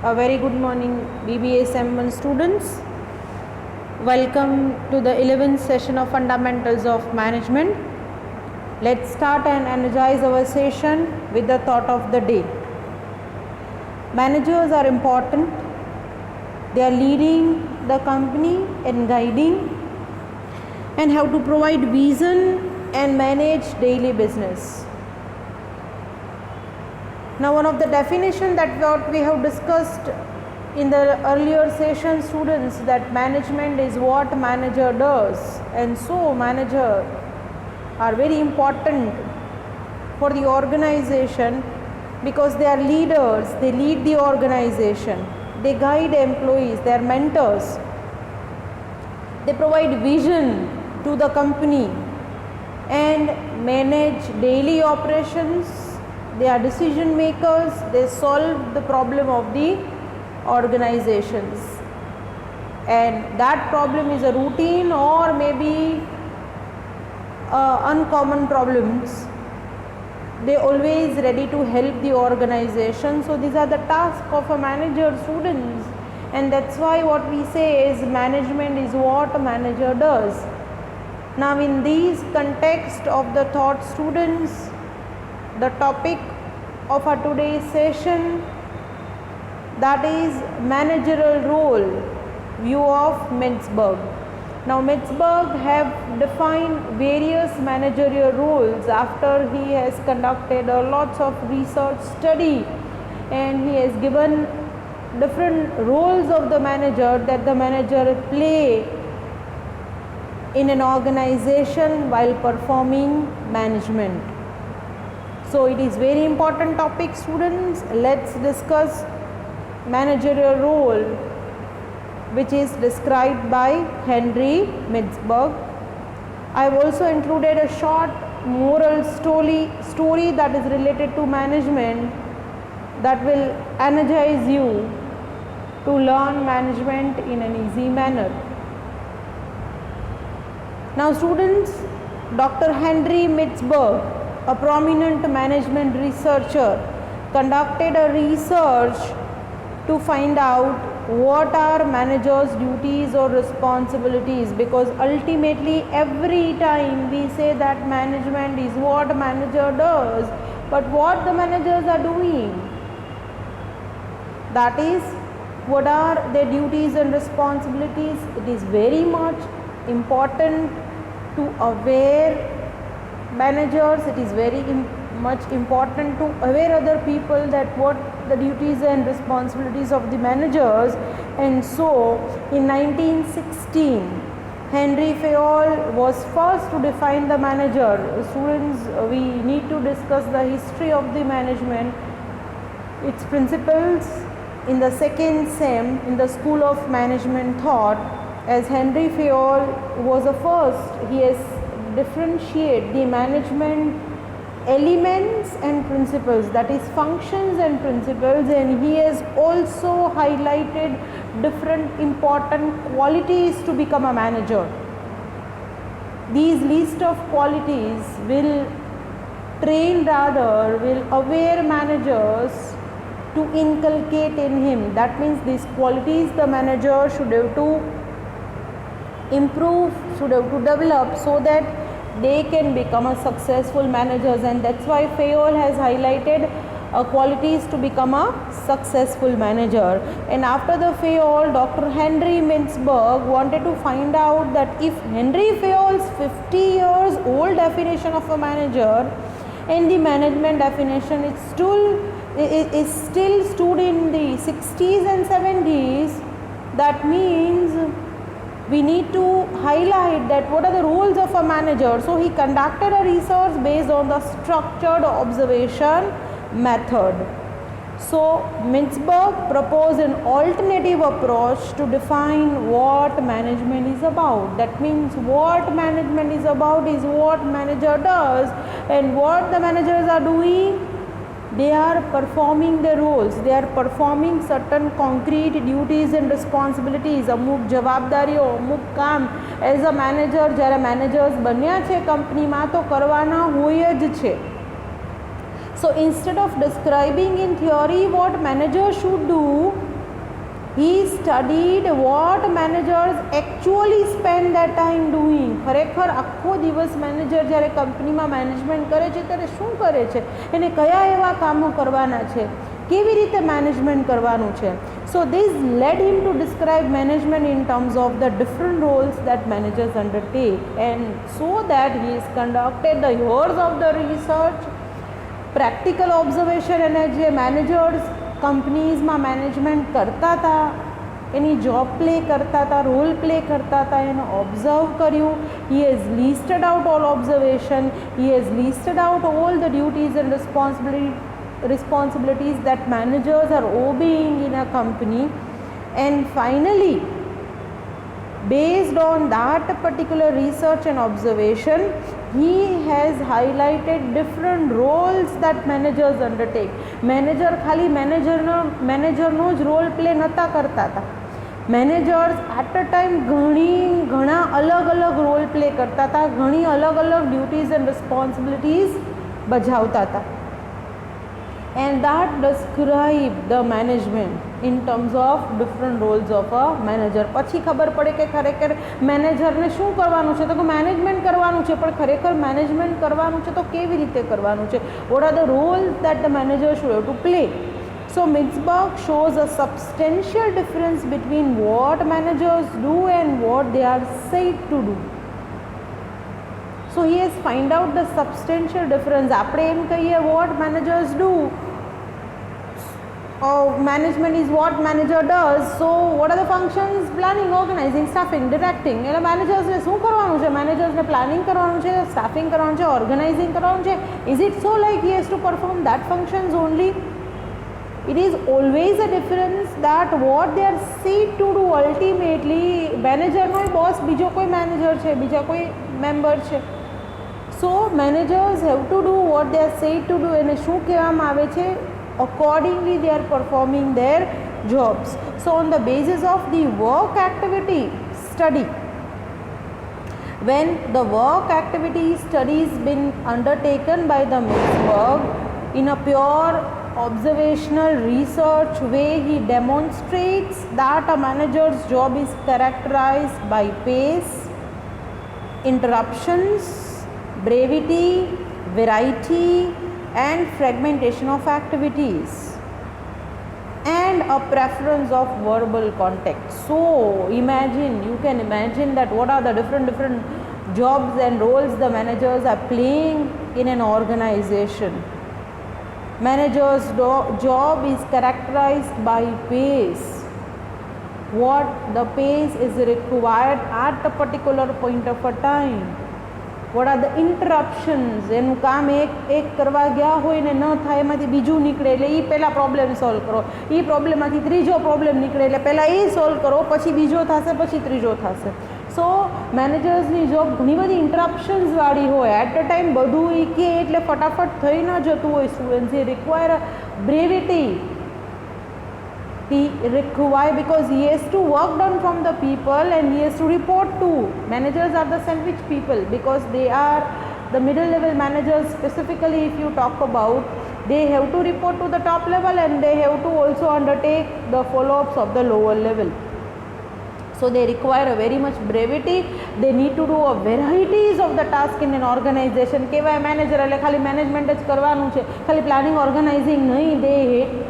A very good morning, BBSM1 students. Welcome to the 11th session of Fundamentals of Management. Let's start and energize our session with the thought of the day. Managers are important. They are leading the company and guiding and have to provide vision and manage daily business. Now, one of the definition that what we have discussed in the earlier session, students, that management is what manager does, and so manager are very important for the organization because they are leaders. They lead the organization, they guide employees, they are mentors, they provide vision to the company and manage daily operations. They are decision makers. They solve the problem of the organizations, and that problem is a routine or maybe uncommon problems. They always ready to help the organization. So these are the tasks of a manager, students, and that's why what we say is management is what a manager does. Now, in these context of the thought, students, the topic of our today's session, that is managerial role, view of Metzberg. Now, Metzberg have defined various managerial roles after he has conducted lots of research study, and he has given different roles of the manager that the manager play in an organization while performing management. So it is very important topic, students. Let's discuss managerial role, which is described by Henry Metzberg. I have also included a short moral story that is related to management that will energize you to learn management in an easy manner. Now, students, Dr. Henry Metzberg, a prominent management researcher, conducted a research to find out what are managers' duties or responsibilities, because ultimately every time we say that management is what a manager does, but what the managers are doing, that is, what are their duties and responsibilities. It is very much important to aware managers. It is very much important to aware other people that what the duties and responsibilities of the managers. And so in 1916, Henry Fayol was first to define the manager. Students, we need to discuss the history of the management, its principles in the second sem in the School of Management Thought. As Henry Fayol was the first, he has differentiate the management elements and principles, that is functions and principles, and he has also highlighted different important qualities to become a manager. These list of qualities will aware managers to inculcate in him. That means these qualities the manager should have to improve, should have to develop, so that they can become a successful managers. And that's why Fayol has highlighted qualities to become a successful manager. And after the Fayol, Dr. Henry Metzberg wanted to find out that if Henry Fayol's 50 years old definition of a manager and the management definition is still stood in the 60s and 70s, that means we need to highlight that what are the roles of a manager. So he conducted a research based on the structured observation method. So Metzberg proposed an alternative approach to define what management is about. That means what management is about is what manager does, and what the managers are doing, they are performing their roles, they are performing certain concrete duties and responsibilities, અમુક જવાબદારીઓ, અમુક કામ as a manager જ્યારે managers બન્યા છે કંપનીમાં તો કરવાના હોય જ છે. So instead of describing in theory what managers should do, he studied what managers actually spend their time doing. ખરેખર આખો દિવસ મેનેજર જ્યારે કંપનીમાં મેનેજમેન્ટ કરે છે ત્યારે શું કરે છે, એને કયા એવા કામો કરવાના છે, કેવી રીતે મેનેજમેન્ટ કરવાનું છે. So this lead him to describe management in terms of the different Rolls that managers undertake, and so that he is conducted the years of the research, practical observation, અને જે મેનેજર્સ કંપનીઝમાં મેનેજમેન્ટ કરતા હતા, એની job play કરતા હતા, role play કરતા હતા, એને observe કર્યું. He has listed out all observation, he has listed out all the duties and responsibilities that managers are obeying in a company, and finally based on that particular research and observation he has highlighted different roles that managers undertake. Manager ખાલી મેનેજરનો જ role play નહોતા કરતા હતા, managers at a time ઘણા અલગ અલગ role play કરતા હતા, ઘણી અલગ અલગ ડ્યુટીઝ એન્ડ રિસ્પોન્સિબિલિટીઝ બજાવતા હતા. and that describe the management in terms of different roles of a manager. પછી ખબર પડે કે ખરેખર મેનેજરને શું કરવાનું છે, તો કે મેનેજમેન્ટ કરવાનું છે, પણ ખરેખર મેનેજમેન્ટ કરવાનું છે તો કેવી રીતે કરવાનું છે, what are the roles that the manager should have to play. So Mintzberg shows a substantial difference between what managers do and what they are said to do. So he has find out the substantial difference. આપણે એમ કહીએ what managers do, management is what manager does, so what are the functions? Planning, organizing, staffing, directing. એટલે મેનેજર્સને શું કરવાનું છે? મેનેજર્સને planning કરવાનું છે, staffing કરવાનું છે, ઓર્ગેનાઇઝિંગ કરવાનું છે. Is it so like he has to perform that functions only? It is always a difference that what they are said to do ultimately. મેનેજરનો બોસ બીજો કોઈ મેનેજર છે, બીજા કોઈ મેમ્બર છે. So managers have to do what they are said to do, એને શું કહેવામાં આવે છે? Accordingly they are performing their jobs. So on the basis of the work activity study, when the work activity study is been undertaken by the Mintzberg in a pure observational research way, he demonstrates that a manager's job is characterized by pace, interruptions, brevity, variety and fragmentation of activities, and a preference of verbal contact. So imagine, you can imagine that what are the different jobs and roles the managers are playing in an organization. Manager's job is characterized by pace, what the pace is required at a particular point of a time. What are the interruptions? એનું કામ એક કરવા ગયા હોય ને ન થાય, એમાંથી બીજું નીકળે એટલે એ પહેલાં પ્રોબ્લેમ સોલ્વ કરો, એ પ્રોબ્લેમમાંથી ત્રીજો પ્રોબ્લેમ નીકળે એટલે પહેલાં એ સોલ્વ કરો, પછી બીજો થશે, પછી ત્રીજો થશે. સો મેનેજર્સની જોબ ઘણી બધી ઇન્ટરપ્શન્સવાળી હોય, એટ અ ટાઈમ બધું એ કહે એટલે ફટાફટ થઈ ન જતું હોય સ્ટુડન્ટ્સ. એ require brevity, he require, because he has to work down from the people and he has to report to. Managers are the sandwich people because they are the middle level managers. Specifically if you talk about, they have to report to the top level and they have to also undertake the follow-ups of the lower level. So they require a very much brevity. They need to do a varieties of the task in an organization. કેવાય manager એટલે ખાલી management જ કરવાનું છે, ખાલી planning organising નહીં. They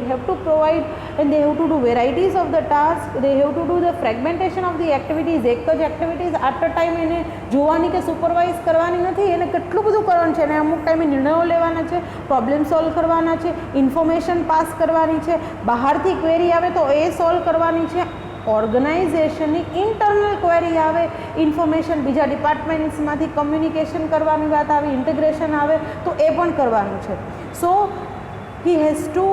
have to provide and they have to do varieties of the task. They have to do the fragmentation of the activities. એક જ એક્ટિવિટીઝ એટ અ ટાઈમ એને જોવાની કે સુપરવાઇઝ કરવાની નથી, એને કેટલું બધું કરવાનું છે, એને અમુક ટાઈમે નિર્ણયો લેવાના છે, પ્રોબ્લેમ સોલ્વ કરવાના છે, ઇન્ફોર્મેશન પાસ કરવાની છે, બહારથી ક્વેરી આવે તો એ સોલ્વ કરવાની છે, ઓર્ગેનાઇઝેશનની ઇન્ટરનલ ક્વેરી આવે, ઇન્ફોર્મેશન બીજા ડિપાર્ટમેન્ટ્સમાંથી કમ્યુનિકેશન કરવાની વાત આવે, ઇન્ટિગ્રેશન આવે તો એ પણ કરવાનું છે. So he has to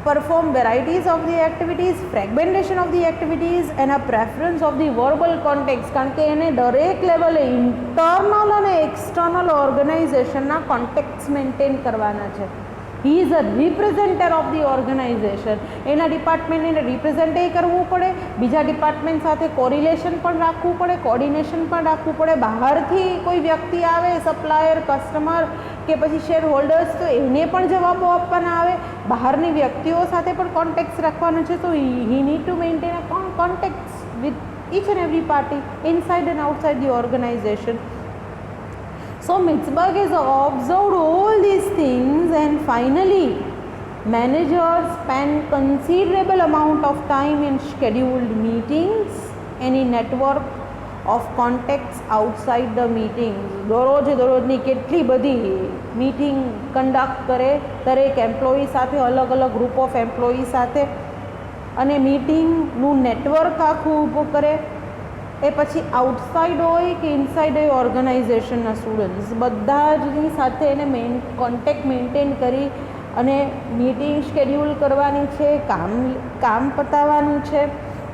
perform varieties of the activities, fragmentation of the activities and a preference of the verbal context. કારણ કે એને દરેક લેવલે ઇન્ટરનલ અને એક્સટર્નલ ઓર્ગેનાઇઝેશનના કોન્ટેક્ટ્સ મેન્ટેન કરવાના છે. he is a representative of the organization. એના ડિપાર્ટમેન્ટને represent કરવું પડે, બીજા ડિપાર્ટમેન્ટ સાથે કોરિલેશન પણ રાખવું પડે, કોર્ડિનેશન પણ રાખવું પડે. બહારથી કોઈ વ્યક્તિ આવે, સપ્લાયર, કસ્ટમર કે પછી શેર હોલ્ડર્સ, તો એને પણ જવાબો આપવાના આવે, બહારની વ્યક્તિઓ સાથે પણ કોન્ટેક્ટ રાખવાનો છે. તો he need to maintain a contact with each and every party inside and outside the organization. So Mitzberg has observed all these things, and finally managers spend considerable amount of time in scheduled meetings and in network of contacts outside the meetings. દરરોજની કેટલી બધી meeting conduct કરે દરેક employee સાથે, અલગ અલગ group of employee સાથે, અને મીટિંગનું network આખું ઊભું કરે. એ પછી આઉટસાઇડ હોય કે ઇનસાઇડ હોય ઓર્ગેનાઇઝેશનના સ્ટુડન્ટ્સ બધા જની સાથે એને કોન્ટેક્ટ મેન્ટેન કરી અને મીટિંગ શેડ્યુલ કરવાની છે, કામ પતાવવાનું છે,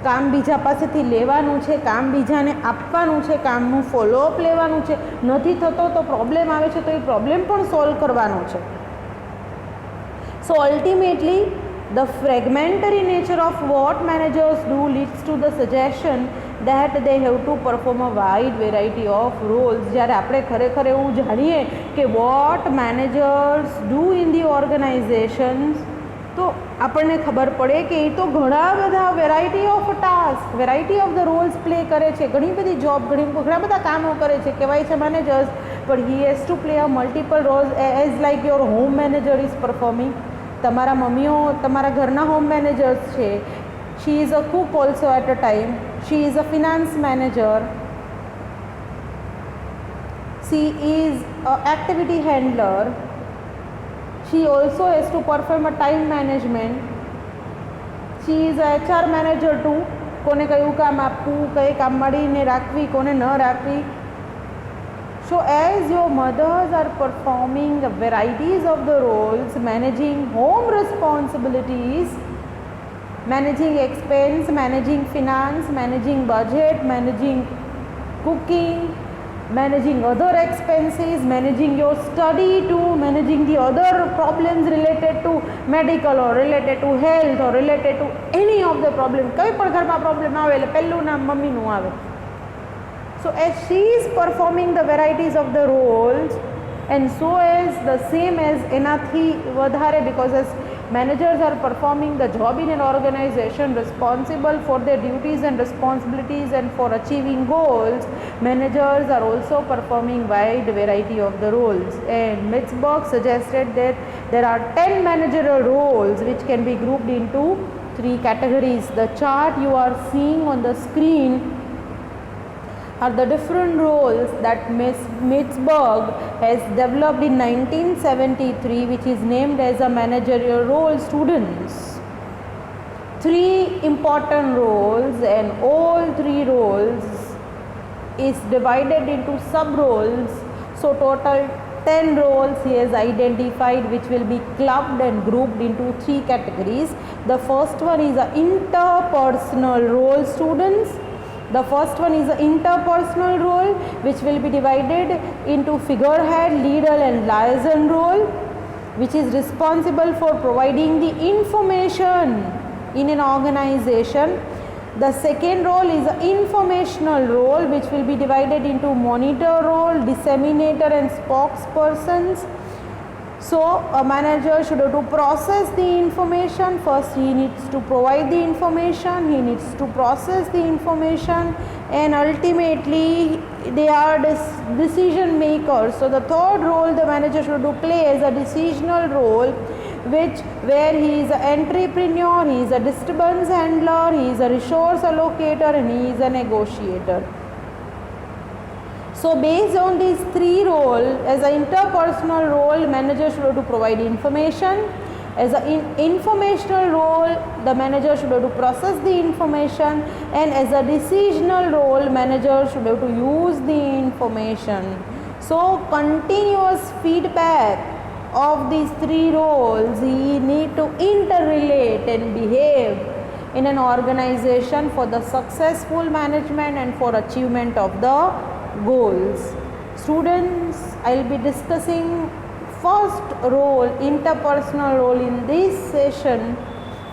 કામ બીજા પાસેથી લેવાનું છે, કામ બીજાને આપવાનું છે, કામનું ફોલોઅપ લેવાનું છે, નથી થતો તો પ્રોબ્લેમ આવે છે તો એ પ્રોબ્લેમ પણ સોલ્વ કરવાનો છે. સો ultimately the fragmentary nature of what managers do leads to the suggestion that they have to perform a wide variety of roles. જ્યારે આપણે ખરેખર એવું જાણીએ કે what managers do in the organizations, તો આપણને ખબર પડે કે એ તો ઘણા બધા variety of task, variety of the Rolls play કરે છે, ઘણી બધી જોબ, ઘણા બધા કામો કરે છે, કહેવાય છે મેનેજર્સ, પણ he has to play a multiple roles as like your home manager is performing. તમારા મમ્મીઓ તમારા ઘરના હોમ મેનેજર્સ છે. She is a cook also at a time, she is a finance manager, she is a activity handler, she also has to perform a time management, she is a HR manager too. કોને કયું કામ આપવું, કઈ કામવાળીને રાખવી, કોને ન રાખવી. So as your mothers are performing varieties of the roles, managing home responsibilities, managing expense, managing finance, managing budget, managing cooking, managing other expenses, managing your study too, managing the other problems related to medical or related to health or related to any of the problem. કઈ પણ ઘરમાં problem આવે એટલે પહેલું નામ મમ્મીનું આવે. So as she is performing the varieties of the roles, and so as the same as એનાથી વધારે, because as managers are performing the job in an organization responsible for their duties and responsibilities and for achieving goals, managers are also performing wide variety of the roles. And Mitzberg suggested that there are 10 managerial roles which can be grouped into 3 categories. The chart you are seeing on the screen are the different roles that Mitzberg has developed in 1973, which is named as a managerial role, students. 3 important roles, and all 3 roles is divided into sub roles. So total 10 roles he has identified, which will be clubbed and grouped into 3 categories. The first one is a interpersonal role, students. The first one is an interpersonal role, which will be divided into figurehead, leader and liaison role, which is responsible for providing the information in an organization. The second role is an informational role, which will be divided into monitor role, disseminator and spokespersons. So a manager should have to process the information. First he needs to provide the information, he needs to process the information, and ultimately they are decision makers. So the third role the manager should do play is a decisional role, where he is an entrepreneur, he is a disturbance handler, he is a resource allocator, and he is a negotiator. So based on these 3 roles, as an interpersonal role, manager should have to provide information. As an informational role, the manager should have to process the information, and as a decisional role, manager should have to use the information. So continuous feedback of these 3 roles, he need to interrelate and behave in an organization for the successful management and for achievement of the goals. Students, I will be discussing first role, interpersonal role, in this session,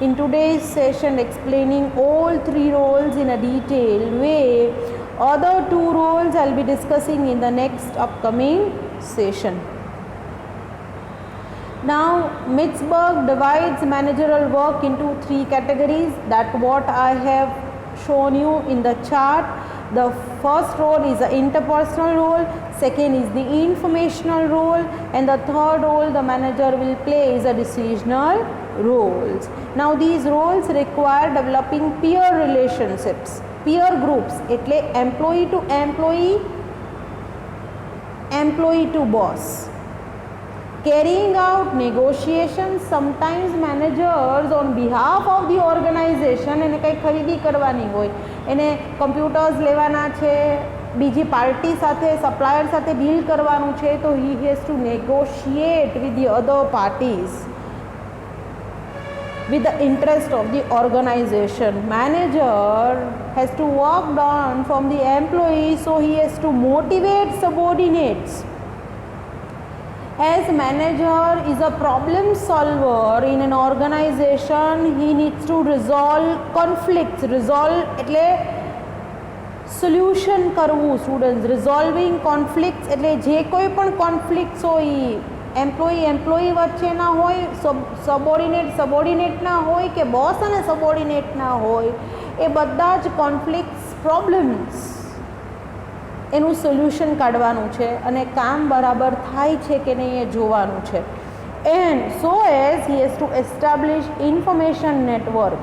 in today's session, explaining all 3 roles in a detailed way. Other 2 roles I will be discussing in the next upcoming session. Now Mitzberg divides managerial work into three categories, that what I have shown you in the chart. The first role is the interpersonal role, second is the informational role, and the third role the manager will play is a decisional roles. Now these roles require developing peer relationships, peer groups, એટલે employee to employee, employee to boss. Carrying out negotiations, sometimes managers on behalf of the organization એને કંઈ ખરીદી કરવાની હોય, એને computers લેવાના છે, બીજી પાર્ટી સાથે સપ્લાયર સાથે ડીલ કરવાનું છે, તો he has to negotiate with the other parties with the interest of the organization. Manager has to work down from the employees, so he has to motivate subordinates. As manager is a problem solver in an organization, he needs to resolve conflicts. Resolve એટલે solution કરવું students. resolving conflicts એટલે જે કોઈ પણ conflicts હોય, employee વચ્ચેના હોય, સબોર્ડિનેટના હોય કે બોસ અને સબોર્ડિનેટના હોય, એ બધા જ કોન્ફ્લિક્ટ્સ પ્રોબ્લેમ્સ એનું સોલ્યુશન કાઢવાનું છે અને કામ બરાબર થાય છે કે નહીં એ જોવાનું છે. And so as he has to establish information network.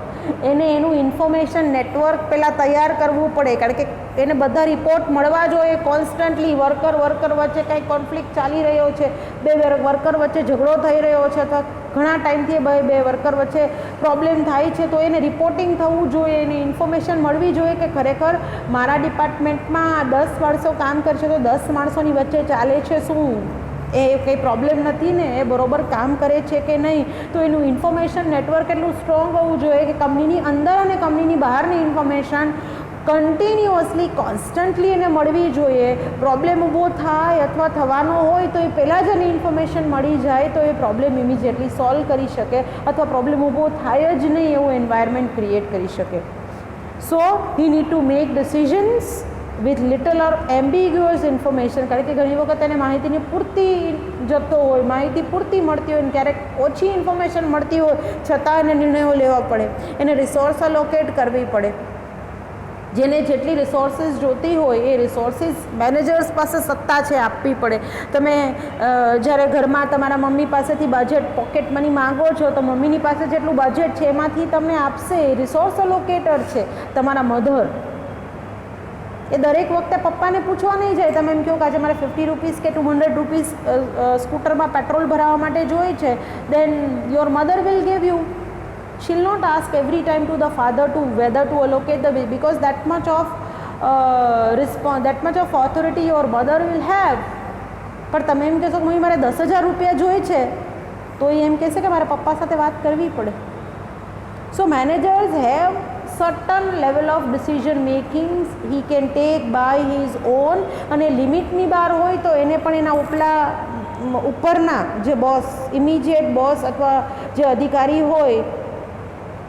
એને એનું ઇન્ફોર્મેશન નેટવર્ક પહેલાં તૈયાર કરવું પડે, કારણ કે એને બધા રિપોર્ટ મળવા જોઈએ કોન્સ્ટન્ટલી. વર્કર વચ્ચે કાંઈ કોન્ફ્લિક્ટ ચાલી રહ્યો છે, બે વર્કર વચ્ચે ઝઘડો થઈ રહ્યો છે, અથવા ઘણા ટાઈમથી બે વર્કર વચ્ચે પ્રોબ્લેમ થાય છે, તો એને રિપોર્ટિંગ થવું જોઈએ, એને ઇન્ફોર્મેશન મળવી જોઈએ કે ખરેખર મારા ડિપાર્ટમેન્ટમાં 10 માણસો કામ કરશે તો 10 માણસોની વચ્ચે ચાલે છે શું, એ કંઈ પ્રોબ્લેમ નથી ને, એ બરોબર કામ કરે છે કે નહીં. તો એનું ઇન્ફોર્મેશન નેટવર્ક એટલું સ્ટ્રોંગ હોવું જોઈએ કે કંપનીની અંદર અને કંપનીની બહારની ઇન્ફોર્મેશન કન્ટિન્યુઅસલી કોન્સ્ટન્ટલી એને મળવી જોઈએ. પ્રોબ્લેમ ઊભો થાય અથવા થવાનો હોય તો એ પહેલાં જ એને ઇન્ફોર્મેશન મળી જાય તો એ પ્રોબ્લેમ ઇમિડિયેટલી સોલ્વ કરી શકે, અથવા પ્રોબ્લેમ ઊભો થાય જ નહીં એવું એન્વાયરમેન્ટ ક્રિએટ કરી શકે. So he need to make decisions with little or ambiguous information. કારણ કે ઘણી વખત એને માહિતીની પૂરતી જતો હોય, માહિતી પૂરતી મળતી હોય, ક્યારેક ઓછી ઇન્ફોર્મેશન મળતી હોય છતાં એને નિર્ણયો લેવા પડે, એને રિસોર્સ અલોકેટ કરવી પડે. જેને જેટલી રિસોર્સિસ જોતી હોય એ રિસોર્સિસ મેનેજર્સ પાસે સત્તા છે આપવી પડે. તમે જ્યારે ઘરમાં તમારા મમ્મી પાસેથી બજેટ પોકેટ મની માંગો છો તો મમ્મીની પાસે જેટલું બજેટ છે એમાંથી તમને આપશે, રિસોર્સ અલોકેટર છે તમારા મધર. એ દરેક વખતે પપ્પાને પૂછવા નહીં જાય. તમે એમ કહો કે આજે મારે 50 રૂપીસ કે 200 રૂપીસ સ્કૂટરમાં પેટ્રોલ ભરાવવા માટે જોઈએ છે, then your mother will give you. she'll not ask every time to the father to whether to allocate the bill, because that much of authority your mother will have. પણ તમે એમ કહેશો કે mummy મારે 10,000 રૂપિયા જોઈએ છે, તો એ એમ કહેશે કે મારા પપ્પા સાથે વાત કરવી પડે. So managers have certain level of decision making he can take by his own, અને લિમિટની બહાર હોય તો એને પણ એના ઉપરના જે બોસ, ઇમિડિયેટ બોસ અથવા જે અધિકારી હોય,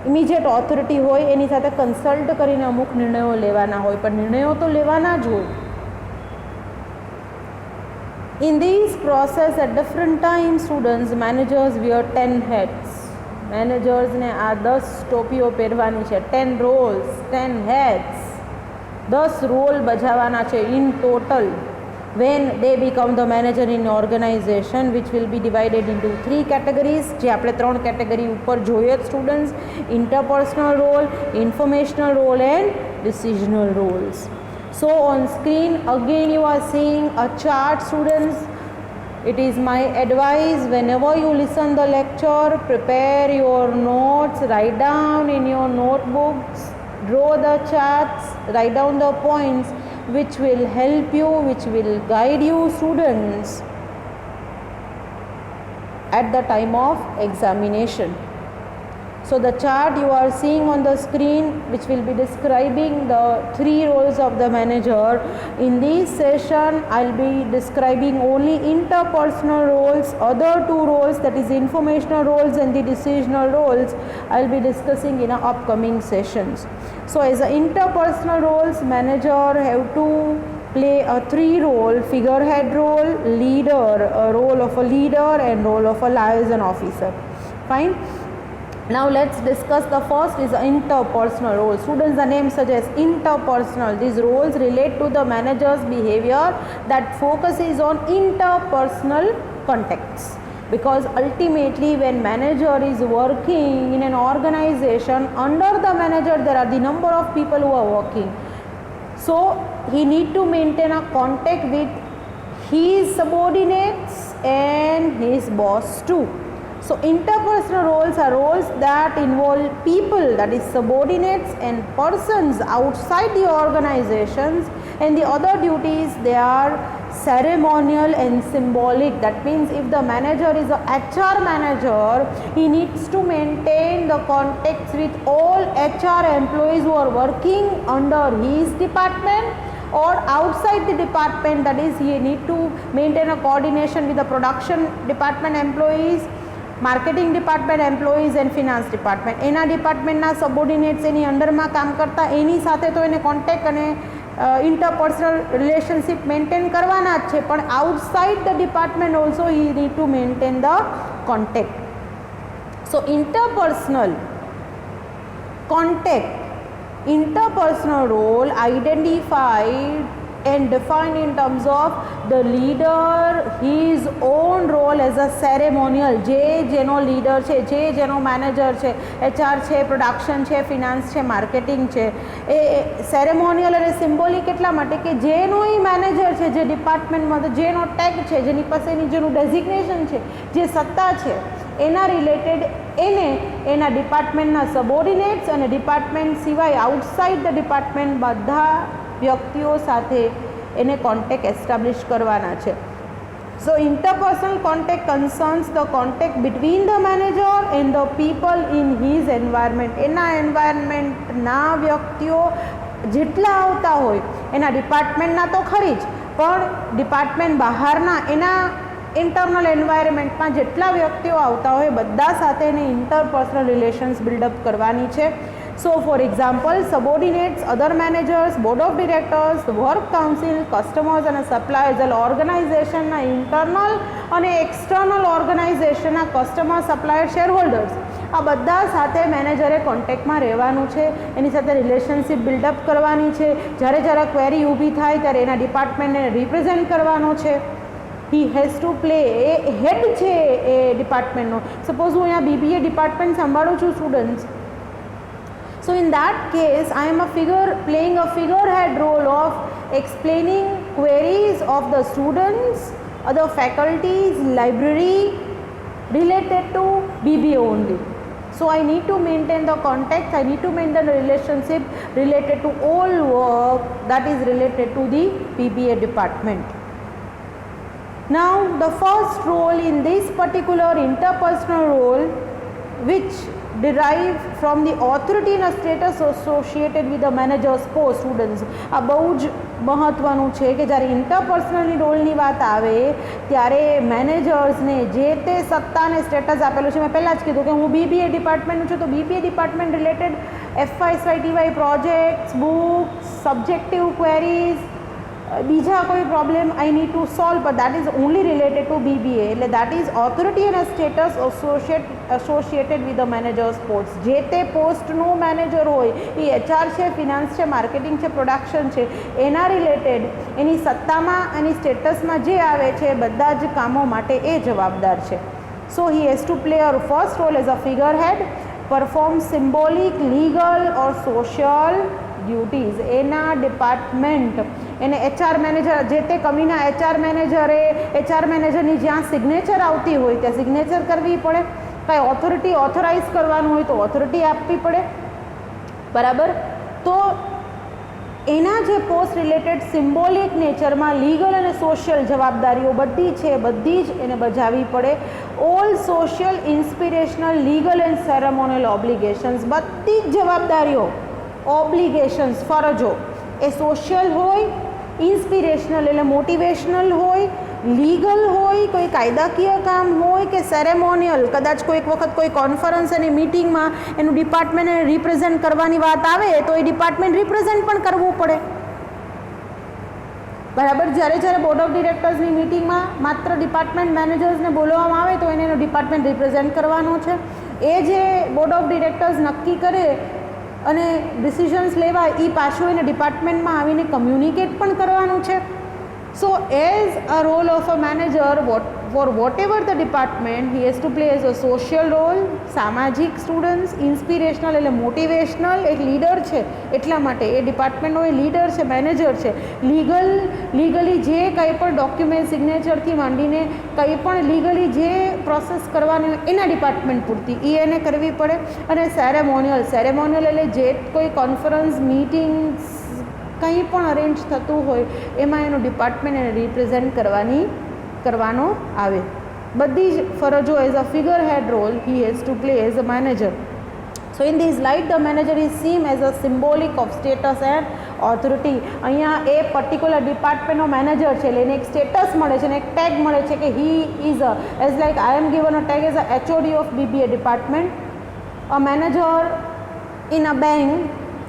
ઇમિડિયેટ ઓથોરિટી હોય, એની સાથે કન્સલ્ટ કરીને અમુક નિર્ણયો લેવાના હોય, પણ નિર્ણયો તો લેવાના જ હોય. In this process at different times students, managers wear 10 hats. મેનેજર્સને આ 10 ટોપીઓ પહેરવાની છે, 10 રોલ્સ, 10 હેડ્સ, 10 રોલ બજાવવાના છે in total when they become the manager in organization, which will be divided into 3 categories, જે આપણે 3 કેટેગરી ઉપર જોઈએ students: interpersonal role, informational role and decisional roles. So on screen again you are seeing a chart students. It is my advice, whenever you listen the lecture, prepare your notes, write down in your notebooks, draw the charts, write down the points which will help you, which will guide you students at the time of examination. So the chart you are seeing on the screen, which will be describing the 3 roles of the manager. In this session I'll be describing only interpersonal roles. Other 2 roles, that is informational roles and the decisional roles, I'll be discussing in upcoming sessions. So as a interpersonal roles, manager have to play a three role: figurehead role, leader, role of a leader, and role of a liaison officer. Fine. Now let's discuss the first is interpersonal role. Students, the name suggests interpersonal. These roles relate to the manager's behavior that focuses on interpersonal contexts, because ultimately when manager is working in an organization, under the manager there are the number of people who are working, so he need to maintain a contact with his subordinates and his boss too. So interpersonal roles are roles that involve people, that is subordinates and persons outside the organizations, and the other duties, they are ceremonial and symbolic. That means if the manager is a HR manager, he needs to maintain the contacts with all HR employees who are working under his department or outside the department, that is he need to maintain a coordination with the production department employees, marketing department employees and finance department, એના ડિપાર્ટમેન્ટના સબોર્ડિનેટ્સ એની અંડરમાં કામ કરતા, એની સાથે તો એને contact અને interpersonal relationship maintain કરવાના જ છે, પણ outside the department also he need to maintain the contact. So interpersonal contact, interpersonal role identified and defined in terms of the leader, his own role as a ceremonial. જે જેનો leader છે, જે જેનો manager છે, HR છે, production છે, finance છે, marketing છે, એ સેરેમોનિયલ અને સિમ્બોલિક એટલા માટે કે જેનો એ મેનેજર છે, જે ડિપાર્ટમેન્ટમાં જેનો ટેગ છે, જેની પાસેની જેનું ડેઝિગ્નેશન છે, જે સત્તા છે, એના રિલેટેડ એને એના ડિપાર્ટમેન્ટના સબોર્ડિનેટ્સ અને ડિપાર્ટમેન્ટ સિવાય આઉટસાઇડ ધ ડિપાર્ટમેન્ટ બધા વ્યક્તિઓ સાથે એને કોન્ટેક્ટ એસ્ટાબ્લિશ કરવાના છે. So interpersonal contact concerns the contact between the manager and the people in his environment. એના એન્વાયરમેન્ટના વ્યક્તિઓ જેટલા આવતા હોય, એના ડિપાર્ટમેન્ટના તો ખરી જ, પણ ડિપાર્ટમેન્ટ બહારના એના ઇન્ટરનલ એન્વાયરમેન્ટમાં જેટલા વ્યક્તિઓ આવતા હોય બધા સાથે એને ઇન્ટરપર્સનલ રિલેશન્સ બિલ્ડઅપ કરવાની છે. So for example, subordinates, other managers, board of directors, work council, customers અને સપ્લાયર્સ, એટલે ઓર્ગેનાઇઝેશનના ઇન્ટરનલ અને એક્સટર્નલ ઓર્ગેનાઇઝેશનના કસ્ટમર, સપ્લાયર, શેર હોલ્ડર્સ, આ બધા સાથે મેનેજરે કોન્ટેક્ટમાં રહેવાનું છે, એની સાથે રિલેશનશિપ બિલ્ડઅપ કરવાની છે. જ્યારે જ્યારે ક્વેરી ઊભી થાય ત્યારે એના ડિપાર્ટમેન્ટને રિપ્રેઝેન્ટ કરવાનો છે. he has to play, એ હેડ છે એ ડિપાર્ટમેન્ટનો. સપોઝ હું અહીંયા BBA ડિપાર્ટમેન્ટ સંભાળું છું students, so in that case I am playing a figurehead role of explaining queries of the students, other faculties, library related to BBA only. So I need to maintain the contact, I need to maintain the relationship related to all work that is related to the BBA department. Now the first role in this particular interpersonal role, which derive from the authority and status associated with the manager's post. Students, આ બહુ જ મહત્ત્વનું છે કે જ્યારે ઇન્ટરપર્સનલની રોલની વાત આવે ત્યારે મેનેજર્સને જે તે સત્તાને સ્ટેટસ આપેલું છે. મેં પહેલાં જ કીધું કે હું BBA ડિપાર્ટમેન્ટનું છું, તો BBA department related FY SY projects, books, subjective queries, બીજા કોઈ problem I need to solve, but that is only related to BBA. એટલે that is authority and status associated with the managers post. જે તે પોસ્ટનું manager હોય એ HR છે, finance છે, marketing છે, production છે, એના રિલેટેડ એની સત્તામાં એની સ્ટેટસમાં જે આવે છે એ બધા જ કામો માટે એ જવાબદાર છે. So he has to play uh first role as a figurehead, perform symbolic, legal or social duties. એના ડિપાર્ટમેન્ટ એને HR મેનેજર, જે તે કંપનીના HR મેનેજરે HR મેનેજરની જ્યાં સિગ્નેચર આવતી હોય ત્યાં સિગ્નેચર કરવી પડે, કાંઈ ઓથોરિટી ઓથોરાઇઝ કરવાનું હોય તો ઓથોરિટી આપવી પડે, બરાબર. તો એના જે પોસ્ટ રિલેટેડ સિમ્બોલિક નેચરમાં લીગલ અને સોશિયલ જવાબદારીઓ બધી છે, બધી જ એને બજાવવી પડે. All social, inspirational, legal and ceremonial obligations, બધી જ જવાબદારીઓ, ઓબ્લિગેશન્સ, ફરજો એ સોશિયલ હોય, ઇન્સ્પિરેશનલ એટલે મોટિવેશનલ હોય, લીગલ હોય, કોઈ કાયદાકીય કામ હોય કે સેરેમોનિયલ, કદાચ કોઈક વખત કોઈ કોન્ફરન્સ અને મિટિંગમાં એનું ડિપાર્ટમેન્ટને રિપ્રેઝેન્ટ કરવાની વાત આવે તો એ ડિપાર્ટમેન્ટ રિપ્રેઝેન્ટ પણ કરવું પડે. બરાબર. જ્યારે બોર્ડ ઓફ ડિરેક્ટર્સની મિટિંગમાં માત્ર ડિપાર્ટમેન્ટ મેનેજર્સને બોલાવવામાં આવે તો એને એનો ડિપાર્ટમેન્ટ રિપ્રેઝેન્ટ કરવાનો છે. એ જે બોર્ડ ઓફ ડિરેક્ટર્સ નક્કી કરે અને ડિસિઝન્સ લેવાય એ પાછું એને ડિપાર્ટમેન્ટમાં આવીને કમ્યુનિકેટ પણ કરવાનું છે. So as a role of a manager for whatever the department, he has to play as a social role, સામાજિક સ્ટુડન્ટ્સ, ઇન્સ્પિરેશનલ એટલે મોટિવેશનલ, એક લીડર છે એટલા માટે એ ડિપાર્ટમેન્ટનો એ લીડર છે, મેનેજર છે. લીગલી જે કંઈ પણ ડોક્યુમેન્ટ સિગ્નેચરથી માંડીને કંઈ પણ લીગલી જે પ્રોસેસ કરવાની હોય એના ડિપાર્ટમેન્ટ પૂરતી એ એને કરવી પડે. અને સેરેમોનિયલ એટલે જે કોઈ કોન્ફરન્સ મીટિંગ્સ કંઈ પણ અરેન્જ થતું હોય એમાં એનું ડિપાર્ટમેન્ટ એને રિપ્રેઝેન્ટ કરવાનો આવે. બધી જ ફરજો as a figurehead role he has to play as a manager. So in this light the manager is seem as a symbolic of status and authority. અહીંયા એ પર્ટિક્યુલર ડિપાર્ટમેન્ટનો મેનેજર છે એટલે એને એક સ્ટેટસ મળે છે અને એક ટેગ મળે છે કે he is a as like I am given a tag as a HOD of BBA department. A manager in a bank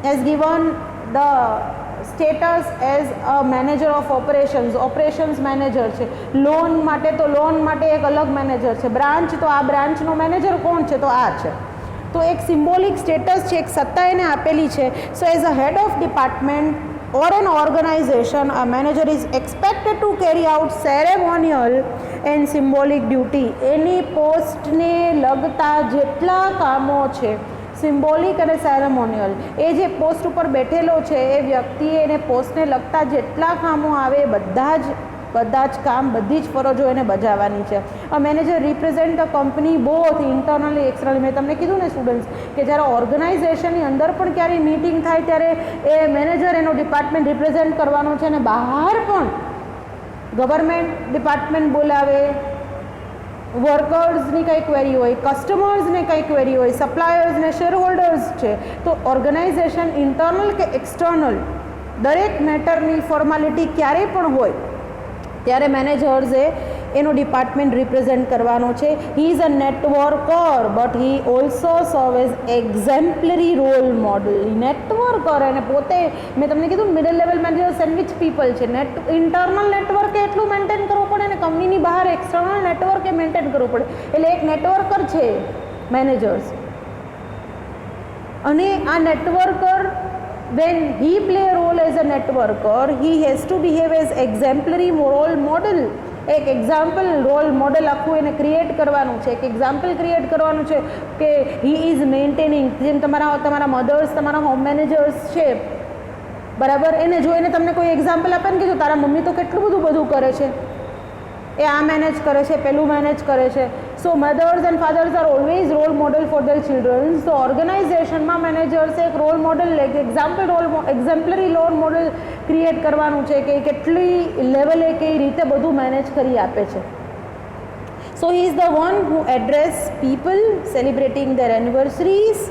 has given the status as a manager of operations manager છે. Loan માટે એક અલગ manager છે. Branch તો આ બ્રાન્ચનો manager કોણ છે તો આ છે. તો એક સિમ્બોલિક સ્ટેટસ છે, એક સત્તા એને આપેલી છે. So as a head of department or an organization, a manager is expected to carry out ceremonial and symbolic duty. એની પોસ્ટને લગતા જેટલા કામો છે સિમ્બોલિક અને સેરેમોનિયલ, એ જે પોસ્ટ ઉપર બેઠેલો છે એ વ્યક્તિએ એને પોસ્ટને લગતા જેટલા કામો આવે એ બધા જ કામ, બધી જ ફરજો એને બજાવવાની છે. A manager represent the company both internally externally. મેં તમને કીધું ને સ્ટુડન્ટ્સ કે જ્યારે ઓર્ગેનાઇઝેશનની અંદર પણ ક્યારેય મિટિંગ થાય ત્યારે એ મેનેજર એનો ડિપાર્ટમેન્ટ રિપ્રેઝેન્ટ કરવાનો છે અને બહાર પણ ગવર્મેન્ટ ડિપાર્ટમેન્ટ બોલાવે, વર્કર્સની કંઈ ક્વેરી હોય, કસ્ટમર્સને કંઈ ક્વેરી હોય, સપ્લાયર્સને, શેરહોલ્ડર્સ છે, તો ઓર્ગેનાઇઝેશન ઇન્ટરનલ કે એક્સટર્નલ દરેક મેટરની ફોર્માલિટી ક્યારેય પણ હોય ત્યારે મેનેજર્સે એનો ડિપાર્ટમેન્ટ રિપ્રેઝેન્ટ કરવાનો છે. He is a networker but he also serve as exemplary role model. Networker અને પોતે મેં તમને કીધું middle level manager sandwich people છે. ઇન્ટરનલ નેટવર્ક એટલું મેન્ટેન કરવું પડે અને કંપનીની બહાર એક્સટર્નલ નેટવર્ક એ મેન્ટેન કરવું પડે. એટલે એક નેટવર્કર છે મેનેજર્સ. અને આ નેટવર્કર when he play a role as a networker, he has to behave as exemplary role model. એક એક્ઝામ્પલ રોલ મોડલ આખું એને ક્રિએટ કરવાનું છે, એક એક્ઝામ્પલ ક્રિએટ કરવાનું છે કે હી ઇઝ મેન્ટેનિંગ. જેમ તમારા મધર્સ, તમારા હોમ મેનેજર્સ છે બરાબર, એને જોઈને તમને કોઈ એક્ઝામ્પલ આપે ને કે જો તારા મમ્મી તો કેટલું બધું કરે છે, એ આ મેનેજ કરે છે, પેલું મેનેજ કરે છે. So mothers and fathers are always role model for their children. તો ઓર્ગેનાઇઝેશનમાં મેનેજર્સે એક રોલ મોડલ, એક એક્ઝામ્પલરી રોલ મોડલ ક્રિએટ કરવાનું છે કે કેટલી લેવલે કઈ રીતે બધું મેનેજ કરી આપે છે. So he is the one who address people celebrating their anniversaries,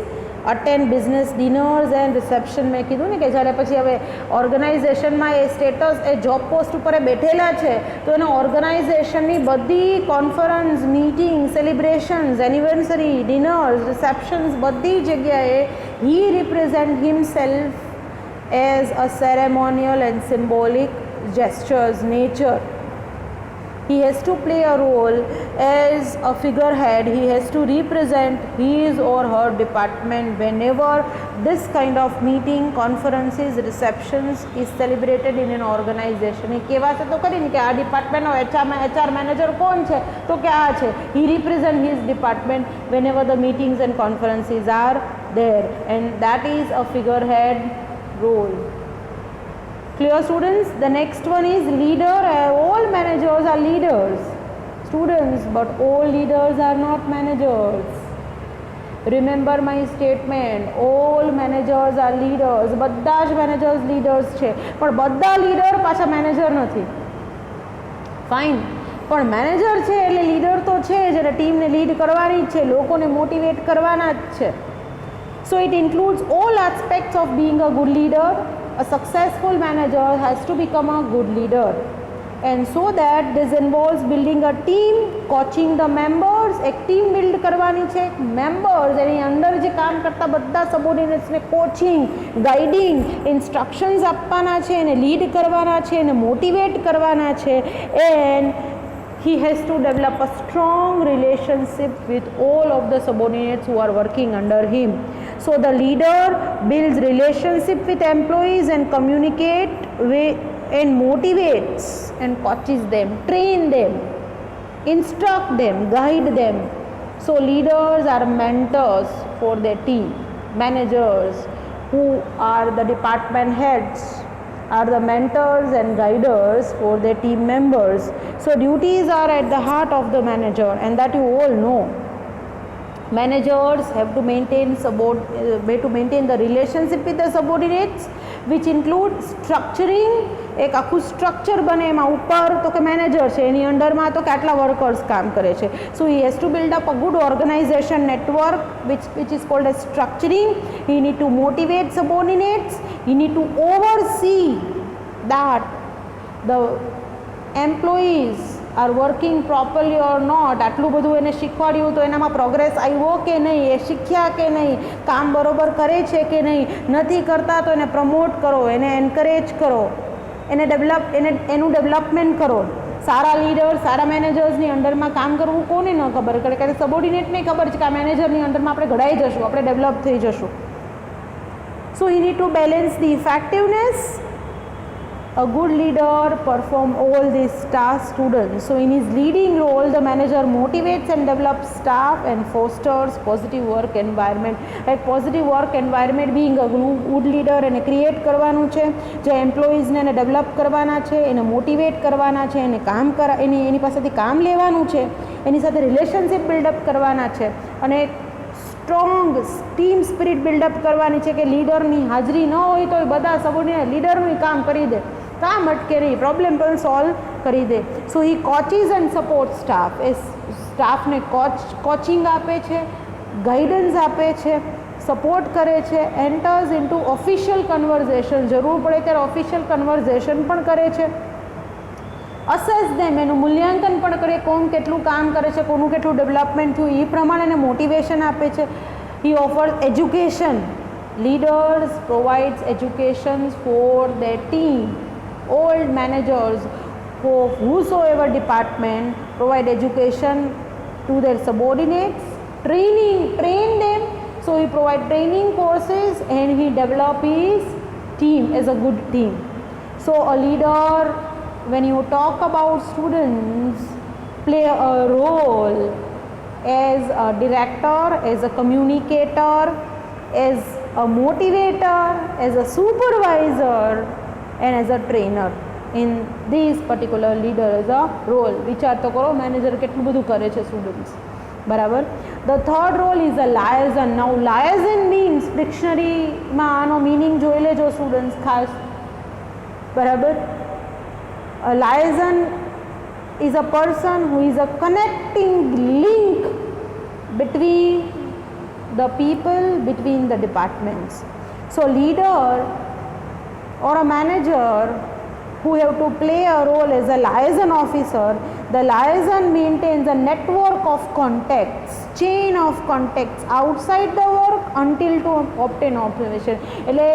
attend business dinners and reception. મેં કીધું ને કે જ્યારે પછી હવે ઓર્ગેનાઇઝેશનમાં એ સ્ટેટસ એ જોબ પોસ્ટ ઉપર બેઠેલા છે તો એને ઓર્ગેનાઇઝેશનની બધી conference, meeting, celebrations, anniversary, dinners, receptions બધી જગ્યાએ he represent himself as a ceremonial and symbolic gestures nature. He has to play a role as a figurehead. He has to represent his or her department whenever this kind of meeting, conferences, receptions is celebrated in an organization. એ કહેવાશે તો કરીને કે આ ડિપાર્ટમેન્ટનો HR manager કોણ છે તો કે આ છે. He represent his department whenever the meetings and conferences are there, and that is a figurehead role. Clear students? The next one is leader. All managers are leaders, students, but all leaders are not managers. Remember my statement, all managers are leaders. બધા જ managers leaders છે પણ બધા leader પાછા manager નથી. Fine, પણ manager છે એટલે લીડર તો છે જ, અને ટીમને લીડ કરવાની જ છે, લોકોને મોટિવેટ કરવાના જ છે. So it includes all aspects of being a good leader. A successful manager has to become a good leader. and so that this involves building a team, coaching the members. એક team build કરવાની છે, members એની અંદર જે કામ કરતા બધા સબોર્ડિનેટ્સને coaching, guiding, instructions આપવાના છે, એને લીડ કરવાના છે, એને મોટિવેટ કરવાના છે, and he has to develop a strong relationship with all of the subordinates who are working under him. So the leader builds relationship with employees and communicate with and motivates and coaches them, train them, instruct them, guide them. So leaders are mentors for their team. Managers who are the department heads are the mentors and guiders for their team members. So duties are at the heart of the manager, and that you all know. Managers have to maintain the relationship with the subordinates, which include structuring. એક આખું structure બને એમાં ઉપર તો કે manager છે, એની અંડરમાં તો કેટલા વર્કર્સ કામ કરે છે. So he has to build up a good organization network which is called as structuring. He need to motivate subordinates. He need to oversee that the employees are working properly or not. આટલું બધું એને શીખવાડ્યું તો એનામાં progress આવ્યો કે નહીં, એ શીખ્યા કે નહીં, કામ બરોબર કરે છે કે નહીં, નથી કરતા તો એને પ્રમોટ કરો, એને એન્કરેજ કરો, એનું ડેવલપમેન્ટ કરો. સારા લીડર, સારા મેનેજર્સની અંડરમાં કામ કરવું કોને ન ખબર પડે, કારણ સબોર્ડિનેટને ખબર છે કે આ મેનેજરની અંડરમાં આપણે ઘડાઈ જશું, આપણે ડેવલપ થઈ જશું. So he need to balance the effectiveness. A good leader perform all these tasks, students. So in his leading role, the manager motivates and develops staff and fosters positive work environment. Like positive work environment being a good leader એને create કરવાનું છે, જે એમ્પ્લોઈઝને એને develop કરવાના છે, એને motivate કરવાના છે, એને એની પાસેથી કામ લેવાનું છે, એની સાથે રિલેશનશિપ બિલ્ડઅપ કરવાના છે, અને સ્ટ્રોંગ ટીમ સ્પિરિટ બિલ્ડઅપ કરવાની છે કે લીડરની હાજરી ન હોય તો બધા સબોર્ડિનેટ લીડરનું કામ કરી દે, કામ અટકે નહીં, પ્રોબ્લેમ પણ સોલ્વ કરી દે. સો હી કોચિસ એન્ડ સપોર્ટ સ્ટાફ. એ સ્ટાફને કોચિંગ આપે છે, ગાઈડન્સ આપે છે, સપોર્ટ કરે છે, એન્ટર્સ ઇન્ટુ ઓફિશિયલ કન્વર્ઝેશન, જરૂર પડે ત્યારે ઓફિશિયલ કન્વર્ઝેશન પણ કરે છે, અસેસ દેમ, એનું મૂલ્યાંકન પણ કરે, કોણ કેટલું કામ કરે છે, કોનું કેટલું ડેવલપમેન્ટ થયું, એ પ્રમાણે એને મોટિવેશન આપે છે. He offers education. Leaders provides education for their team. All managers for whosoever department provide education to their subordinates, train them. So he provide training courses and he develop his team as a good team. So a leader, when you talk about students, play a role as a director, as a communicator, as a motivator, as a supervisor and as a trainer. In these particular leader as a role. વિચાર તો કરો manager કેટલું બધું કરે છે students, બરાબર. The third role is a liaison. Now liaison means ડિક્શનરીમાં આનો meaning જોઈ લેજો સ્ટુડન્ટ્સ ખાસ, બરાબર. A liaison is a person who is a connecting link between the people, between the departments. So leader or a manager who have to play a role as a liaison officer. The liaison maintains a network of contacts, chain of contacts outside the work until to obtain observation. એટલે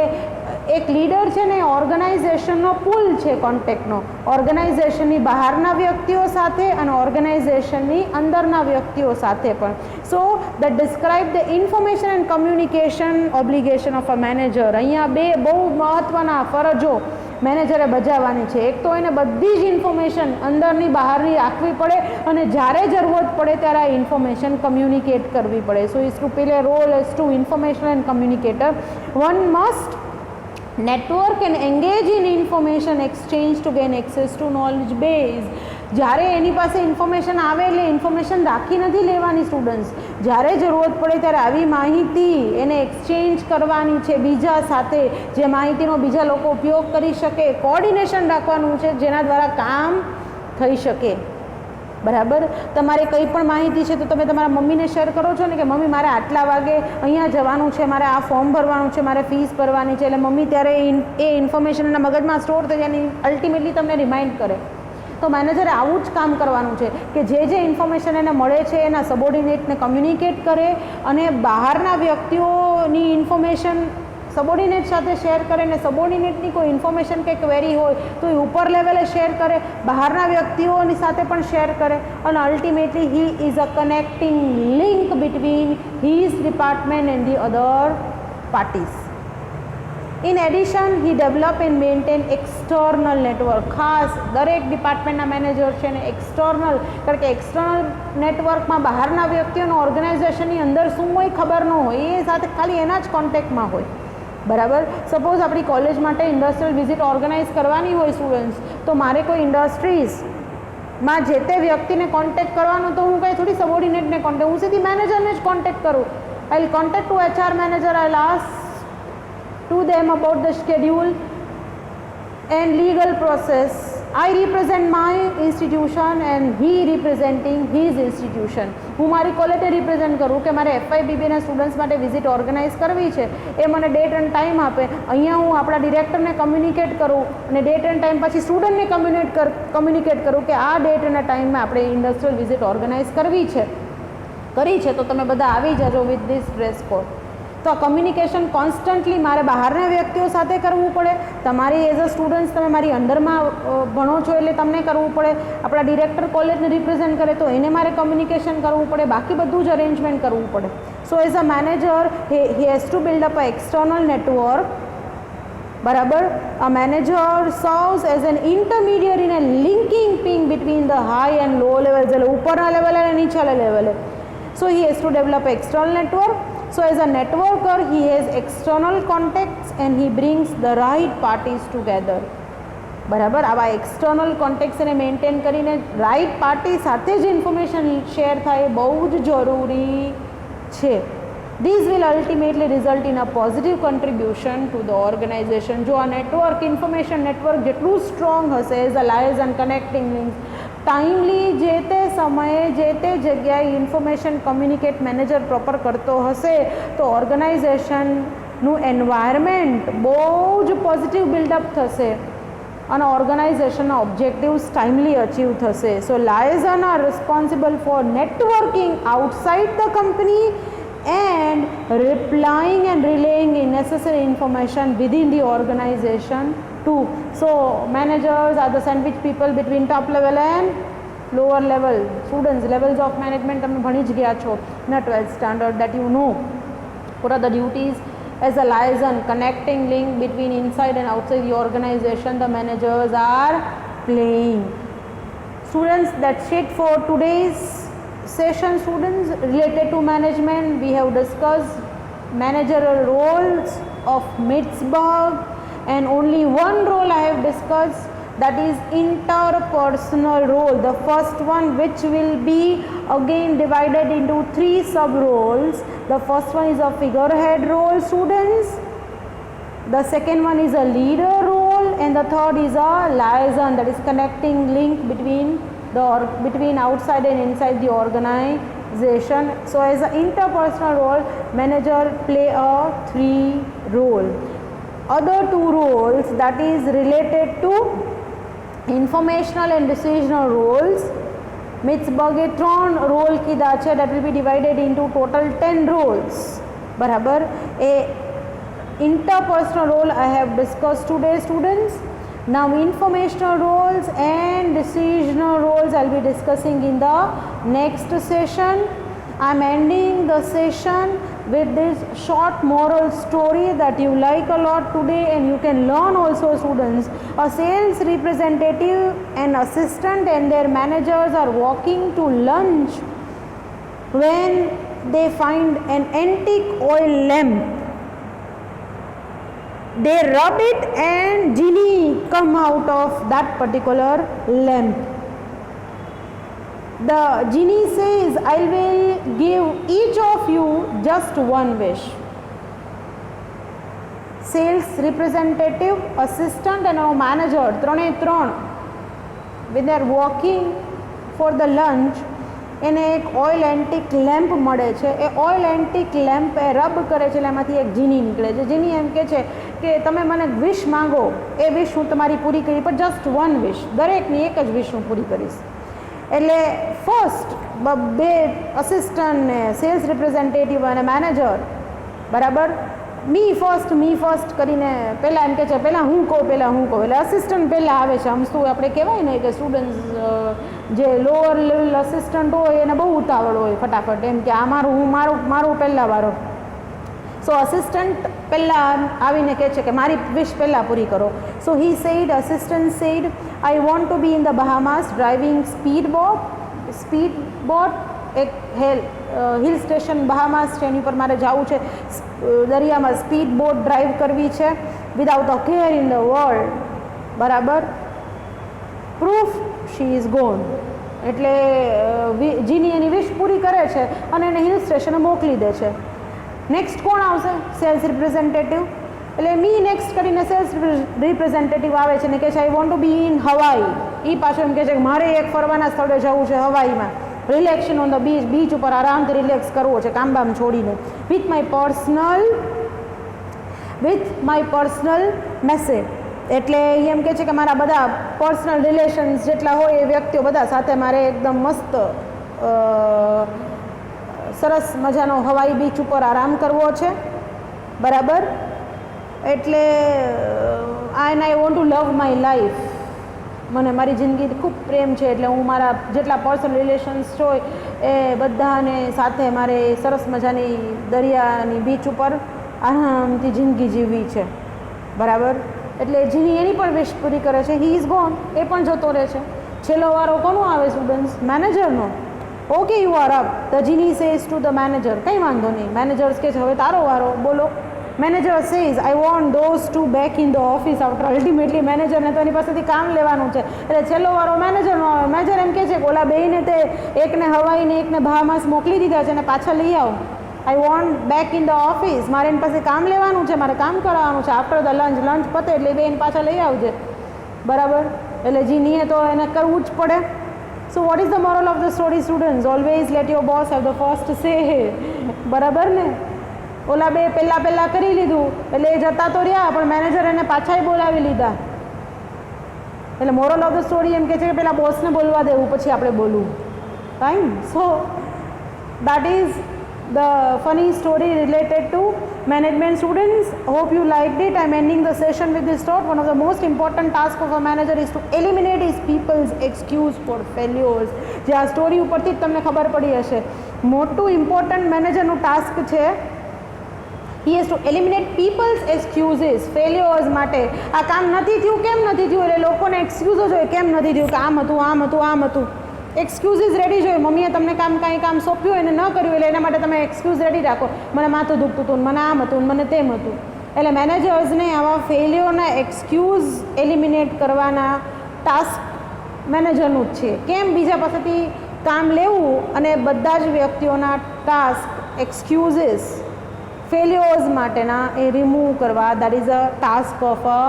એક leader છે ને ઓર્ગેનાઇઝેશનનો પુલ છે કોન્ટેક્ટનો, ઓર્ગેનાઇઝેશનની બહારના વ્યક્તિઓ સાથે અને ઓર્ગેનાઇઝેશનની અંદરના વ્યક્તિઓ સાથે પણ. So that describe the information and communication obligation of a manager. અહીંયા બે બહુ મહત્ત્વના ફરજો મેનેજરે બજાવવાની છે. એક તો એને બધી જ ઇન્ફોર્મેશન અંદરની બહારની રાખવી પડે અને જ્યારે જરૂરત પડે ત્યારે આ ઇન્ફોર્મેશન કમ્યુનિકેટ કરવી પડે. So is to play role as to information and communicator. One must network and engage in information exchange to gain access to knowledge base. જ્યારે એની પાસે ઇન્ફોર્મેશન આવે એટલે ઇન્ફોર્મેશન રાખી નથી લેવાની સ્ટુડન્ટ્સ, જ્યારે જરૂરત પડે ત્યારે આવી માહિતી એને એક્સચેન્જ કરવાની છે બીજા સાથે, જે માહિતીનો બીજા લોકો ઉપયોગ કરી શકે. કોઓર્ડિનેશન રાખવાનું છે જેના દ્વારા કામ થઈ શકે, બરાબર. તમારે કંઈ પણ માહિતી છે તો તમે તમારા મમ્મીને શેર કરો છો ને કે મમ્મી મારે આટલા વાગે અહીંયા જવાનું છે, મારે આ ફોર્મ ભરવાનું છે, મારે ફીસ ભરવાની છે, એટલે મમ્મી ત્યારે એ ઇન્ફોર્મેશન એના મગજમાં સ્ટોર થઈ જાય અને અલ્ટિમેટલી તમને રિમાઇન્ડ કરે. તો મેનેજરે આવું જ કામ કરવાનું છે કે જે ઇન્ફોર્મેશન એને મળે છે એના સબોર્ડિનેટને કમ્યુનિકેટ કરે અને બહારના વ્યક્તિઓની ઇન્ફોર્મેશન સબોર્ડિનેટ સાથે શેર કરે ને સબોર્ડિનેટની કોઈ ઇન્ફોર્મેશન કે ક્વેરી હોય તો એ ઉપર લેવલે શેર કરે, બહારના વ્યક્તિઓની સાથે પણ શેર કરે અને ultimately he is a connecting link between his department and the other parties. In addition he develop and maintain external network. ખાસ દરેક ડિપાર્ટમેન્ટના મેનેજર છે ને એક્સટર્નલ, કારણ કે એક્સટર્નલ નેટવર્કમાં બહારના વ્યક્તિઓનો ઓર્ગેનાઇઝેશનની અંદર શું હોય ખબર ન હોય, એ સાથે ખાલી એના જ કોન્ટેક્ટમાં હોય. બરાબર. સપોઝ આપણી કોલેજ માટે ઇન્ડસ્ટ્રીયલ વિઝિટ ઓર્ગેનાઇઝ કરવાની હોય સ્ટુડન્ટ્સ, તો મારે કોઈ ઇન્ડસ્ટ્રીઝમાં જે તે વ્યક્તિને કોન્ટેક્ટ કરવાનો, તો હું કંઈ થોડી સબોર્ડિનેટને કોન્ટેક્ટ, હું સીધી મેનેજરને જ કોન્ટેક્ટ કરું. I will contact to HR manager, I will ask to them about the schedule and legal process. I represent my institution and he representing his institution. હું મારી કોલેજને રિપ્રેઝેન્ટ કરું કે મારે FIBBના સ્ટુડન્ટ્સ માટે વિઝિટ ઓર્ગેનાઇઝ કરવી છે, એ મને ડેટ એન્ડ ટાઈમ આપે. અહીંયા હું આપણા ડિરેક્ટરને કમ્યુનિકેટ કરું અને ડેટ એન્ડ ટાઈમ પછી સ્ટુડન્ટને કમ્યુનિકેટ કરું કે આ ડેટ અને ટાઈમમાં આપણે ઇન્ડસ્ટ્રીયલ વિઝિટ ઓર્ગેનાઇઝ કરી છે તો તમે બધા આવી જજો વિથ ધીસ ડ્રેસ કોડ. તો આ કમ્યુનિકેશન કોન્સ્ટન્ટલી મારે બહારના વ્યક્તિઓ સાથે કરવું પડે, તમારી એઝ અ સ્ટુડન્ટ્સ તમે મારી અંદરમાં ભણો છો એટલે તમને કરવું પડે, આપણા ડિરેક્ટર કોલેજને રિપ્રેઝેન્ટ કરે તો એને મારે કમ્યુનિકેશન કરવું પડે, બાકી બધું જ અરેન્જમેન્ટ કરવું પડે. So as a manager he has to build up a external network. બરાબર. A manager serves as an intermediary in linking ping between the high and low levels, એટલે ઉપરના લેવલે અને નીચેના લેવલે. So he has to develop external network. So as a networker, he has external contacts and he brings the right parties together. બરાબર. આવા external contacts એને maintain કરીને રાઇટ પાર્ટી સાથે જ ઇન્ફોર્મેશન શેર થાય એ બહુ જ જરૂરી છે. These will ultimately result in a positive contribution to the organization. જો આ નેટવર્ક, ઇન્ફોર્મેશન નેટવર્ક જેટલું સ્ટ્રોંગ હશે as a liaison connecting links, timely જે તે સમયે જે તે જગ્યાએ ઇન્ફોર્મેશન કમ્યુનિકેટ મેનેજર પ્રોપર કરતો હશે તો ઓર્ગેનાઇઝેશનનું એન્વાયરમેન્ટ બહુ જ પોઝિટિવ બિલ્ડઅપ થશે અને ઓર્ગેનાઇઝેશનના ઓબ્જેક્ટિવ્સ ટાઈમલી અચીવ થશે. So liaison are responsible for networking outside the company and replying and relaying necessary information within the organization too. So managers are the sandwich people between top level and lower level. Students, levels of management તમે ભણી જ ગયા છો in a 12th standard, that you know what are the duties as a liaison connecting link between inside and outside the organization the managers are playing. Students, that's it for today's session. Students, related to management, we have discussed managerial roles of Mitzberg, and only one role I have discussed, that is interpersonal role. The first one, which will be again divided into 3 sub roles. The first one is a figurehead role, students. The second one is a leader role, and the third is a liaison, that is connecting link between outside and inside the organization. So as an interpersonal role, manager play a 3 role. Other 2 roles, that is related to informational and decisional roles, મિત્સબર્ગે 3 role કીધા છે, that will be divided into total 10 roles. બરાબર. એ interpersonal role I have discussed today, students. Now informational roles and decisional roles I'll be discussing in the next session. I'm ending the session with this short moral story that you like a lot today, and you can learn also, students. A sales representative, an assistant and their managers are walking to lunch when they find an antique oil lamp. They rub it and genie come out of that particular lamp. The genie says, I will give each of you just one wish. Sales representative, assistant and our manager, 3 when they are walking for the lunch, એને એક oil antique lamp મળે છે. એ oil antique lamp એ rub કરે છે એટલે એમાંથી એક જીની નીકળે છે. જીની એમ કહે છે કે તમે મને વિશ માંગો, એ વિશ હું તમારી પૂરી કરી, પણ જસ્ટ વન વિશ, દરેકની એક જ વિશ હું પૂરી કરીશ. એટલે ફર્સ્ટ બે અસિસ્ટન્ટ ને સેલ્સ રિપ્રેઝેન્ટેટિવ અને મેનેજર બરાબર મી ફર્સ્ટ કરીને પહેલાં એમ કહે છે પહેલાં હું કહું એટલે અસિસ્ટન્ટ પહેલાં આવે છે. આમ શું આપણે કહેવાય ને કે સ્ટુડન્ટ્સ જે લોઅર લેવલ અસિસ્ટન્ટ હોય એને બહુ ઉતાવળ હોય ફટાફટ એમ કે આ મારું પહેલાં વારો. સો અસિસ્ટન્ટ પહેલાં આવીને કહે છે કે મારી વિશ પહેલાં પૂરી કરો. So he said assistant said I want to be in the Bahamas driving speed boat એક હિલ સ્ટેશન બહામાસ છે એની પર મારે જવું છે, દરિયામાં સ્પીડ બોટ ડ્રાઈવ કરવી છે without a care in the world બરાબર. પ્રૂફ શી ઇઝ ગોન એટલે જીની એની વિશ પૂરી કરે છે અને એને હિલ સ્ટેશને મોકલી દે છે. નેક્સ્ટ કોણ આવશે? Sales representative. એટલે મી નેક્સ્ટ કરીને સેલ્સ રિપ્રેઝેન્ટેટિવ આવે છે ને કહે છે I want to be in Hawaii. એ પાછું એમ કહે છે કે મારે એક ફરવાના સ્થળે જવું છે હવાઈમાં, રિલેક્શન ઓન ધ બીચ ઉપર આરામથી રિલેક્સ કરવો છે કામ બામ છોડીને, વિથ માય પર્સનલ મેસેજ. એટલે એ એમ કહે છે કે મારા બધા પર્સનલ રિલેશન્સ જેટલા હોય એ વ્યક્તિઓ બધા સાથે મારે એકદમ મસ્ત સરસ મજાનો હવાઈ બીચ ઉપર આરામ કરવો છે બરાબર. એટલે આઈ want two love my life. મને મારી જિંદગી ખૂબ પ્રેમ છે એટલે હું મારા જેટલા પર્સનલ રિલેશન્સ હોય એ બધાને સાથે મારે સરસ મજાની દરિયાની બીચ ઉપર આરામથી જિંદગી જીવવી છે બરાબર. એટલે જીની એની પણ વિશ પૂરી કરે છે. હી ઇઝ ગોન, એ પણ જતો રહે છે. છેલ્લો વારો કોનો આવે સ્ટુડન્ટ્સ? મેનેજરનો. Okay you are up. The genie says to the manager, કંઈ વાંધો નહીં. મેનેજર્સ કે છે હવે તારો વારો, બોલો. Manager says I want those to back in the office after. Ultimately મેનેજરને તો એની પાસેથી કામ લેવાનું છે એટલે છેલ્લો વારો મેનેજરનો આવે. મેનેજર એમ કહે છે કે ઓલા બેયને તે એકને હવાઈને એકને બહામાસ મોકલી દીધા છે અને પાછા લઈ આવો. I want back in the office. મારે એની પાસે કામ લેવાનું છે, મારે કામ કરાવવાનું છે. આફ્ટર ધ લંચ પતે એટલે બેન પાછા લઈ આવજે બરાબર. એટલે જીનીએ તો એને કરવું જ પડે. So what is the moral of the story students? Always late your boss have the first સે બરાબર ને. ઓલા બે પહેલાં કરી લીધું એટલે એ જતા તો રહ્યા પણ મેનેજર એને પાછાય બોલાવી લીધા. એટલે મોરલ ઓફ ધ સ્ટોરી એમ કહે છે કે પહેલાં બોસને બોલવા દેવું પછી આપણે બોલવું. Fine. So that is the funny story related to management. Students, hope you liked it. I'm ending the session with this thought. One of the most important tasks of a manager is to eliminate his people's excuse for failures. જે આ story ઉપરથી જ તમને ખબર પડી હશે. મોટું important મેનેજરનું task છે he has to eliminate people's excuses failures માટે. આ કામ નથી થયું, કેમ નથી થયું? એટલે લોકોને એક્સક્યુઝો જોઈએ કેમ નથી થયું, કે આમ હતું. એક્સક્યુઝિસ રેડી જોઈએ. મમ્મીએ તમને કાંઈ કામ સોંપ્યું એને ન કર્યું એટલે એના માટે તમે એક્સક્યુઝ રેડી રાખો. મને માથું દુખતું હતું, મને આમ હતું, મને તેમ હતું. એટલે મેનેજર્સને આવા ફેલ્યોરના એક્સક્યુઝ એલિમિનેટ કરવાના ટાસ્ક મેનેજરનું જ છે. કેમ બીજા પાસેથી કામ લેવું અને બધા જ વ્યક્તિઓના ટાસ્ક એક્સક્યુઝિસ ફેલ્યોર્સ માટેના એ રિમૂવ કરવા. That is a task of a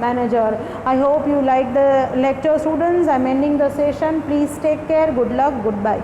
manager. I hope you like the lecture students. I'm ending the session. Please take care. Good luck. Goodbye.